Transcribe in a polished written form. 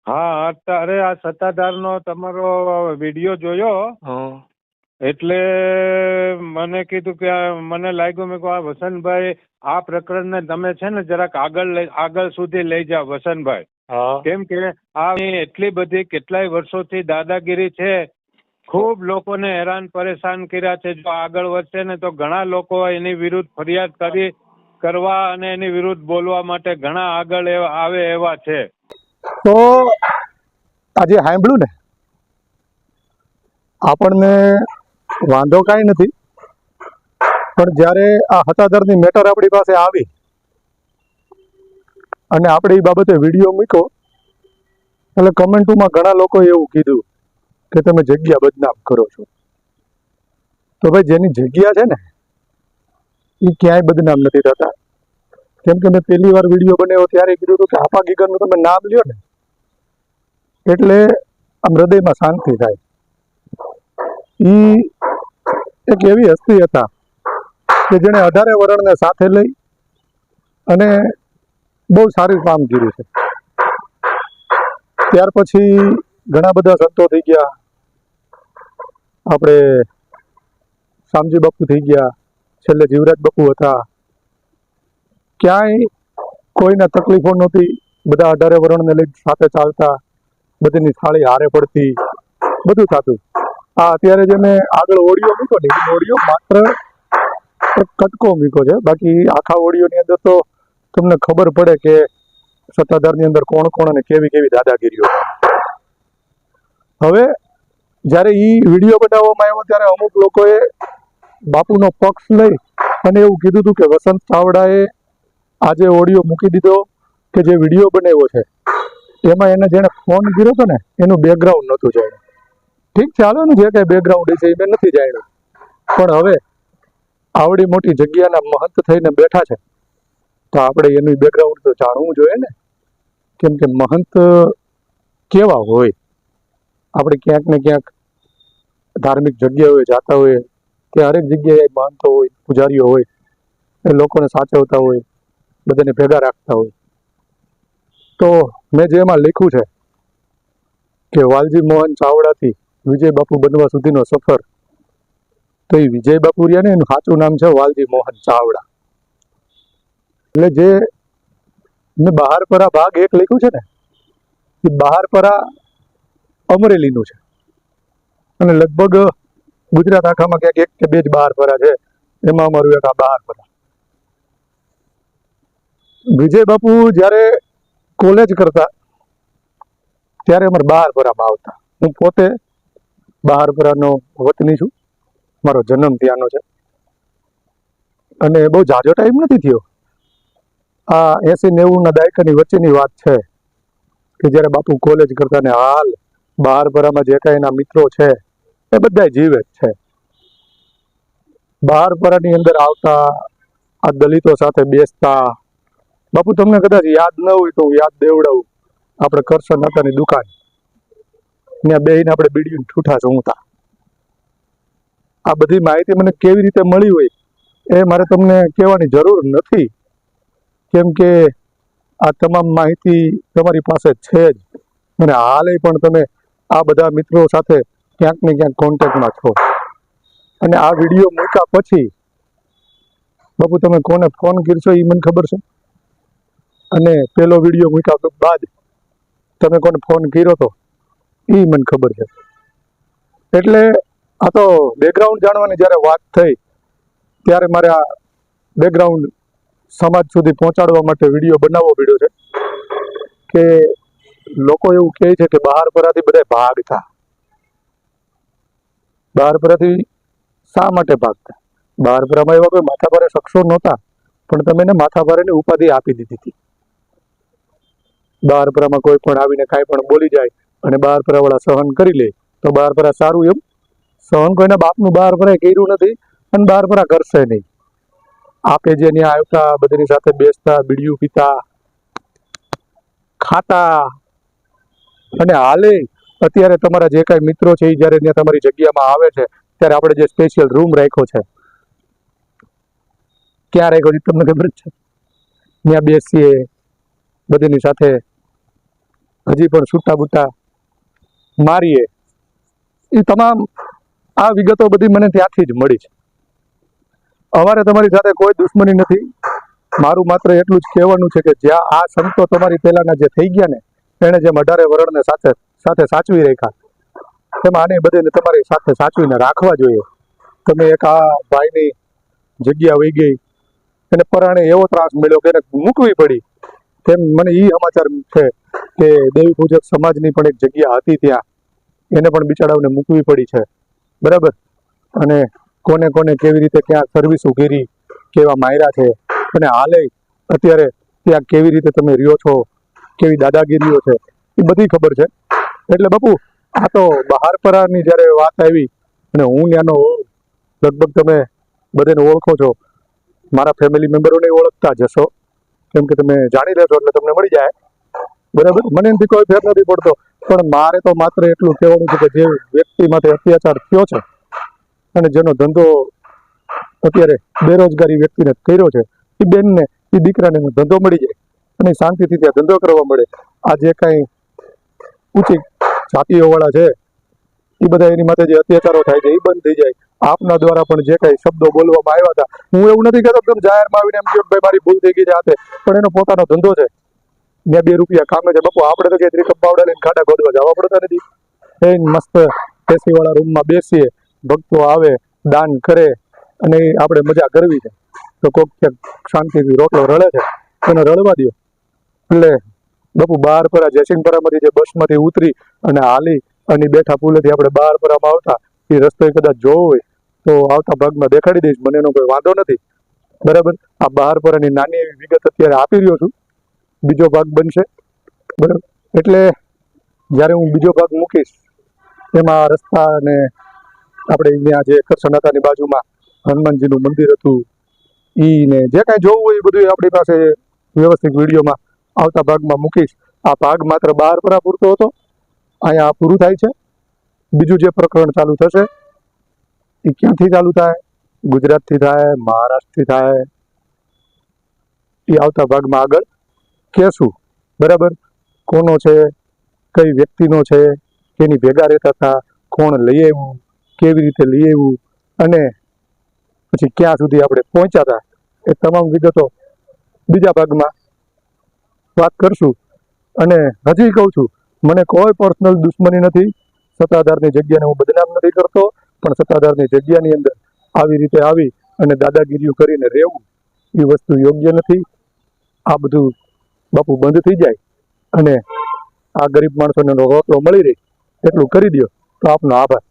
હા, અત્યારે આ સત્તાધારનો તમારો વિડીયો જોયો હા એટલે મને કીધું કે મને લાગ્યું મેં કહું આ વસંતભાઈ આ પ્રકરણને તમે છે ને જરાક આગળ સુધી લઈ જાઓ વસંતભાઈ. હા કેમ કે આ એટલી બધી કેટલાય વર્ષોથી દાદાગીરી છે, ખૂબ લોકોને હેરાન પરેશાન કર્યા છે. જો આગળ વધશે ને તો ઘણા લોકો એની વિરુદ્ધ ફરિયાદ કરવા અને એની વિરુદ્ધ બોલવા માટે ઘણા આગળ આવે એવા છે. તો આજે સાંભળ્યું ને, આપણને વાંધો કાંઈ નથી, પણ જ્યારે આ હતાદરની મેટર આપણી પાસે આવી અને આપણે એ બાબતે વિડીયો મૂક્યો એટલે કમેન્ટોમાં ઘણા લોકોએ એવું કીધું કે તમે જગ્યા બદનામ કરો છો. તો ભાઈ જેની જગ્યા છે ને એ ક્યાંય બદનામ નથી થતા. કેમ કે મેં પહેલી વાર વિડીયો બનાવ્યો ત્યારે કીધું હતું કે આપા ગીગરનું તમે નામ લ્યો ને એટલે આમ હૃદયમાં શાંતિ થાય. એ એક એવી હસ્તી હતા કે જેણે 18 વરણને સાથે લઈ અને બહુ સારું કામ કર્યું છે. ત્યાર પછી ઘણા બધા સંતો થઈ ગયા, આપણે શામજી બાપુ થઈ ગયા, છેલ્લે જીવરાજ બાપુ હતા. ક્યાંય કોઈને તકલીફો નહોતી, બધા 18 વરણને લઈ સાથે ચાલતા, બધીની થાળી હારે પડતી, બધું થતું. આ અત્યારે જે મેં આગળ ઓડિયો મૂક્યો ને એ ઓડિયો માત્ર એક કટકો મૂક્યો છે, બાકી આખા ઓડિયોની અંદર તો તમને ખબર પડે કે સત્તાધારની અંદર કોણ કોણ અને કેવી કેવી દાદાગીરીઓ. હવે જ્યારે એ વિડીયો બનાવવામાં આવ્યો ત્યારે અમુક લોકોએ બાપુનો પક્ષ લઈ અને એવું કીધું હતું કે વસંત ચાવડાએ આજે ઓડિયો મૂકી દીધો કે જે વિડીયો બનાવ્યો છે એમાં એને જેને ફોન કર્યો હતો ને એનું બેકગ્રાઉન્ડ નહોતું જાણ્યું. ઠીક છે, હાલો ને જે કાંઈ બેકગ્રાઉન્ડ છે એ મેં નથી જાણ્યું, પણ હવે આવડી મોટી જગ્યાના મહંત થઈને બેઠા છે તો આપણે એનું બેકગ્રાઉન્ડ તો જાણવું જોઈએ ને. કેમ કે મહંત કેવા હોય, આપણે ક્યાંક ને ક્યાંક ધાર્મિક જગ્યાઓએ જતા હોય કે હરેક જગ્યાએ મહંતો હોય, પૂજારીઓ હોય, એ લોકોને સાચવતા હોય, બધાને ભેગા રાખતા હોય. તો મેં જે એમાં લખ્યું છે કે વાલજી મોહન ચાવડાથી વિજય બાપુ બનવા સુધીનો સફર, તો એ વિજય બાપુ રહ્યા ને એનું સાચું નામ છે વાલજી મોહન ચાવડા. એટલે જે મેં બહારપરા ભાગ 1 લખ્યું છે ને એ બહારપરા અમરેલીનું છે અને લગભગ ગુજરાત આખામાં ક્યાંક 1 કે 2 જ બહારપરા છે, એમાં અમારું એક આ બહારપરા. વિજય બાપુ જ્યારે કોલેજ કરતા ત્યારે અમારે બહારપરામાં આવતા. હું પોતે બહારપરાનો વતની છું, મારો જન્મ ત્યાંનો છે અને બહુ ઝાઝો ટાઈમ નથી થયો. આ 80-90ના દાયકાની વચ્ચેની વાત છે કે જ્યારે બાપુ કોલેજ કરતા ને હાલ બહારપરામાં જે કાંઈ એના મિત્રો છે એ બધા જીવે જ છે. બહારપરાની અંદર આવતા, આ દલિતો સાથે બેસતા. બાપુ તમને કદાચ યાદ ન હોય તો હું યાદ દેવડાવું, આપણે કરશન માતાની દુકાન ત્યાં બેહીને આપણે બીડીયું ઠૂઠા સૂંઘતા. આ બધી માહિતી મને કેવી રીતે મળી હોય એ મારે તમને કહેવાની જરૂર નથી, કેમ કે આ તમામ માહિતી તમારી પાસે છે જ અને હાલે પણ તમે આ બધા મિત્રો સાથે ક્યાંક ને ક્યાંક કોન્ટેક્ટમાં છો. અને આ વિડીયો મૂક્યા પછી બાપુ તમે કોને ફોન કરશો એ મને ખબર છે, અને પેલો વિડીયો મૂક્યા બાદ તમે કોને ફોન કર્યો હતો એ મને ખબર છે. એટલે આ તો બેકગ્રાઉન્ડ જાણવાની જ્યારે વાત થઈ ત્યારે મારે આ બેકગ્રાઉન્ડ સમાજ સુધી પહોંચાડવા માટે વિડીયો બનાવવો પડ્યો છે કે લોકો એવું કહે છે કે બહારપરાથી બધા ભાગતા. બહારપરાથી શા માટે ભાગતા? બહારપરામાં એવા કોઈ માથાભારે શખ્સો નહોતા, પણ તમે એને માથાભારેની ઉપાધિ આપી દીધી હતી. બહારપરામાં કોઈ પણ આવીને કાંઈ પણ બોલી જાય અને બહારપરાવાળા સહન કરી લે તો બહારપરા સારું, એમ સહન કોઈના બાપનું બહારપરાએ કર્યું નથી અને બહારપરા કરશે નહીં. આપે જે ત્યાં આવતા, બધાની સાથે બેસતા, બીડીયું પીતા, ખાતા, અને હાલે અત્યારે તમારા જે કાંઈ મિત્રો છે એ જ્યારે ત્યાં તમારી જગ્યામાં આવે છે ત્યારે આપણે જે સ્પેશિયલ રૂમ રાખ્યો છે, ક્યાં રાખ્યો છે તમને ખબર જ છે? ત્યાં બેસીએ, બધીની સાથે હજી પણ છૂટા બૂટા મારીએ. એ તમામ આ વિગતો બધી મને ત્યાંથી જ મળી છે. અમારે તમારી સાથે કોઈ દુશ્મની નથી. મારું માત્ર એટલું જ કહેવાનું છે કે જ્યાં આ સંતો તમારી પહેલાના જે થઈ ગયા ને, એને જેમ 18 વરણને સાથે સાચવી રાખ્યા, તેમાં આને બધાને તમારી સાથે સાચવીને રાખવા જોઈએ. તમે એક આ ભાઈની જગ્યા વહી ગઈ, એને પરાણે એવો ત્રાસ મળ્યો કે એને મૂકવી પડી. તેમ મને એ સમાચાર છે કે દેવી પૂજક સમાજની પણ એક જગ્યા હતી ત્યાં, એને પણ બિચારાઓને મૂકવી પડી છે. બરાબર. અને કોને કોને કેવી રીતે ક્યાં સર્વિસ ઉઘેરી, કેવા માયરા છે, અને હાલે અત્યારે ત્યાં કેવી રીતે તમે રહ્યો છો, કેવી દાદાગીરીઓ છે, એ બધી ખબર છે. એટલે બાપુ આ તો બહારપરાની જ્યારે વાત આવી, અને હું ત્યાંનો લગભગ તમે બધાને ઓળખો છો, મારા ફેમિલી મેમ્બરોને ઓળખતા જ હશો, કેમ કે તમે જાણી લેશો એટલે તમને મળી જાય. બરાબર. મને એનાથી કોઈ ફેર નથી પડતો, પણ મારે તો માત્ર એટલું કહેવાનું છે કે જે વ્યક્તિ માટે અત્યાચાર થયો છે અને જેનો ધંધો અત્યારે બેરોજગારી વ્યક્તિને કર્યો છે, એ બેનને, એ દીકરાને ધંધો મળી જાય અને શાંતિથી ત્યાં ધંધો કરવા મળે. આ જે કાંઈ ઊંચી જાતિઓવાળા છે એ બધા એની માટે જે અત્યાચારો થાય છે એ બંધ થઈ જાય. આપના દ્વારા પણ જે કાંઈ શબ્દો બોલવામાં આવ્યા હતા, હું એવું નથી કહેતો એકદમ જાહેરમાં આવીને એમ કહ્યું ભાઈ મારી ભૂલ થઈ ગઈ છે હાથે, પણ એનો પોતાનો ધંધો છે, ને 2 રૂપિયા કામે છે. બાપુ આપણે તો કઈ ત્રિકમ પાવડા લઈને ખાડા ખોદવા જવા પડતા નથી. એ મસ્ત એસી વાળા રૂમમાં બેસીએ, ભક્તો આવે, દાન કરે, અને આપણે મજા કરવી છે. તો કોઈક ક્યાંક શાંતિથી રોટલો રળે છે એને રળવા દો. એટલે બાપુ બહારપરા જયસિંહપરામાંથી જે બસમાંથી ઉતરી અને હાલી અને બેઠા પુલેથી આપણે બહારપરામાં આવતા, એ રસ્તો કદાચ જોવો હોય તો આવતા ભાગમાં દેખાડી દઈશ, મને એનો કોઈ વાંધો નથી. બરાબર. આ બહારપરાની નાની એવી વિગત અત્યારે આપી રહ્યો છું. બીજો ભાગ બનશે. બરાબર. એટલે જ્યારે હું બીજો ભાગ મૂકીશ એમાં રસ્તા અને આપણે અહીંયા જે કરસનાતાની બાજુમાં હનુમાનજીનું મંદિર હતું ઈ ને જે કાંઈ જોવું હોય એ બધું આપણી પાસે વ્યવસ્થિત વિડીયોમાં આવતા ભાગમાં મૂકીશ. આ ભાગ માત્ર બહારપરા પૂરતો હતો, અહીંયા આ પૂરું થાય છે. બીજું જે પ્રકરણ ચાલુ થશે એ ક્યાંથી ચાલુ થાય, ગુજરાતથી થાય, મહારાષ્ટ્રથી થાય, એ આવતા ભાગમાં આગળ કહેશું. બરાબર. કોનો છે, કઈ વ્યક્તિનો છે, કેની ભેગા રહેતા હતા, કોણ લઈ આવ્યું, કેવી રીતે લઈ આવ્યું, અને પછી ક્યાં સુધી આપણે પહોંચ્યા હતા, એ તમામ વિગતો બીજા ભાગમાં વાત કરશું. અને હજી કહું છું, મને કોઈ પર્સનલ દુશ્મની નથી. સત્તાધારની જગ્યાને હું બદનામ નથી કરતો, પણ સત્તાધારની જગ્યાની અંદર આવી રીતે આવી અને દાદાગીરીઓ કરીને રહેવું એ વસ્તુ યોગ્ય નથી. આ બધું બાપુ બંધ થઈ જાય અને આ ગરીબ માણસોને રોટલો મળી રહે એટલું કરી દો તો આપનો આભાર.